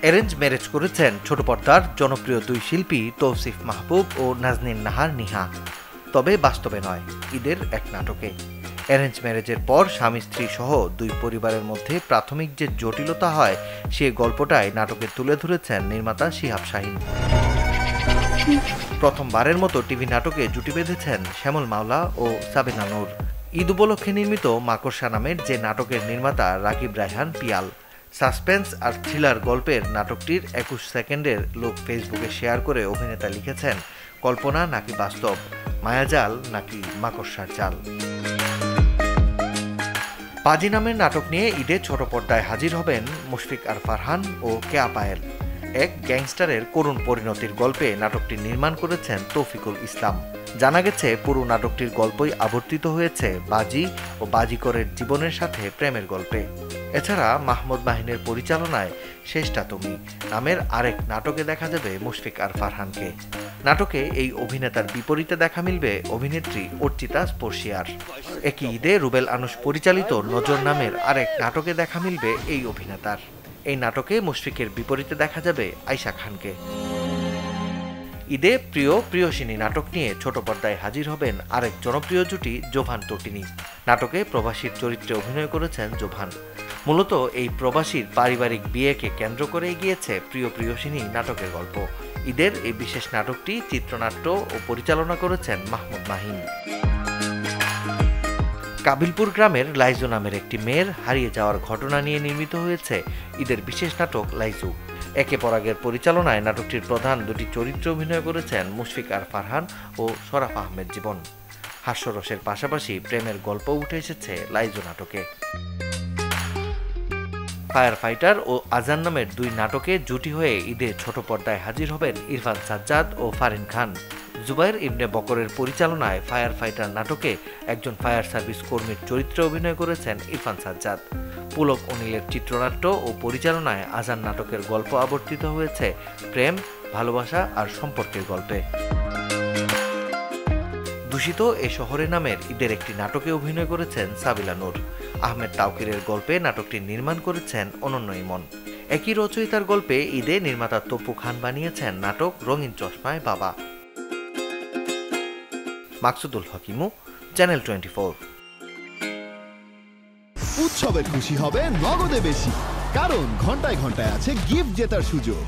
Arrange marriage করেছেন ছোট পর্দার জনপ্রিয় দুই শিল্পী তৌসিফ মাহবুব ও নাজনীন নাহার নিহা, তবে বাস্তবে নয়, ঈদের এক নাটকে। অ্যারেঞ্জ ম্যারেজের পর স্বামী স্ত্রী সহ দুই পরিবারের মধ্যে প্রাথমিক যে জটিলতা হয় সেই গল্পটাই নাটকে তুলে ধরেছেন নির্মাতা শিহাব শাহীন। প্রথমবারের মতো টিভি নাটকে জুটি বেঁধেছেন শ্যামল মাওলা ও সাবিনা নূর। ঈদ উপলক্ষে নির্মিত মাকড়সা নামের যে নাটকের নির্মাতা রাকিব রায়হান পিয়াল। সাসপেন্স আর থ্রিলার গল্পের নাটকটির ২১ সেকেন্ডের লুক ফেসবুকে শেয়ার করে অভিনেতা লিখেছেন, কল্পনা নাকি বাস্তব, মায়াজাল নাকি মাকড়সার জাল। পাজি নামের নাটক নিয়ে ঈদে ছোট পর্দায় হাজির হবেন মুশফিক আর ফারহান ও কেয়া পায়েল। এক গ্যাংস্টারের করুণ পরিণতির গল্পে নাটকটি নির্মাণ করেছেন তৌফিকুল ইসলাম। জানা গেছে পুরো নাটকটির গল্পই আবর্তিত হয়েছে বাজি ও বাজিকরের জীবনের সাথে প্রেমের গল্পে। এছাড়া মাহমুদ মাহিনের পরিচালনায় শেষটা তুমি নামের আরেক নাটকে দেখা যাবে মুশফিক আর ফারহানকে। নাটকে এই অভিনেতার বিপরীতে দেখা মিলবে অভিনেত্রী অর্চিতা স্পর্শিয়ার। একই ঈদে রুবেল আনুশ পরিচালিত নজর নামের আরেক নাটকে দেখা মিলবে এই অভিনেতার। এই নাটকে মুশফিকের বিপরীতে দেখা যাবে আয়শা খানকে। ঈদে প্রিয় প্রিয়সিনী নাটক নিয়ে ছোট পর্দায় হাজির হবেন আরেক জনপ্রিয় জুটি জোভান তটিনী। নাটকে প্রবাসীর চরিত্রে অভিনয় করেছেন জোভান। মূলত এই প্রবাসীর পারিবারিক বিয়েকে কেন্দ্র করে গিয়েছে প্রিয় প্রিয়সিনী নাটকের গল্প। ঈদের এই বিশেষ নাটকটি চিত্রনাট্য ও পরিচালনা করেছেন মাহমুদ মাহিন। কাবিলপুর গ্রামের লাইজু নামের একটি মেয়ের হারিয়ে যাওয়ার ঘটনা নিয়ে নির্মিত হয়েছে ঈদের বিশেষ নাটক লাইজু। একে পরাগের পরিচালনায় নাটকটির প্রধান দুটি চরিত্রে অভিনয় করেছেন মুশফিক আর ফারহান ও শরাফ আহমেদ জীবন। হাস্যরসের পাশাপাশি প্রেমের গল্প উঠে এসেছে লাইজু নাটকে। ফায়ার ফাইটার ও আজান নামের দুই নাটকে জুটি হয়ে ঈদে ছোট পর্দায় হাজির হবেন ইরফান সাজ্জাদ ও ফারিন খান। জুবাইর ইবনে বকরের পরিচালনায় ফায়ার ফাইটার নাটকে একজন ফায়ার সার্ভিস কর্মীর চরিত্রে অভিনয় করেছেন ইরফান সাজ্জাদ। পুলক অনিলের চিত্রনাট্য ও পরিচালনায় আজান নাটকের গল্প আবর্তিত হয়েছে প্রেম, ভালোবাসা আর সম্পর্কের গল্পে। দূষিত এ শহরে নামের ঈদের একটি নাটকে অভিনয় করেছেন সাবিলা নূর। আহমেদ তাওকিরের গল্পে নাটকটি নির্মাণ করেছেন অনন্য ইমন। একই রচয়িতার গল্পে ঈদে নির্মাতা তপু খান বানিয়েছেন নাটক রঙিন চশমায় বাবা। মাকসুদুল হকিমু, চ্যানেল 24। উৎসবে খুশি হবে নগদে বেশি, কারণ ঘন্টায় ঘন্টায় আছে গিফট জেতার সুযোগ।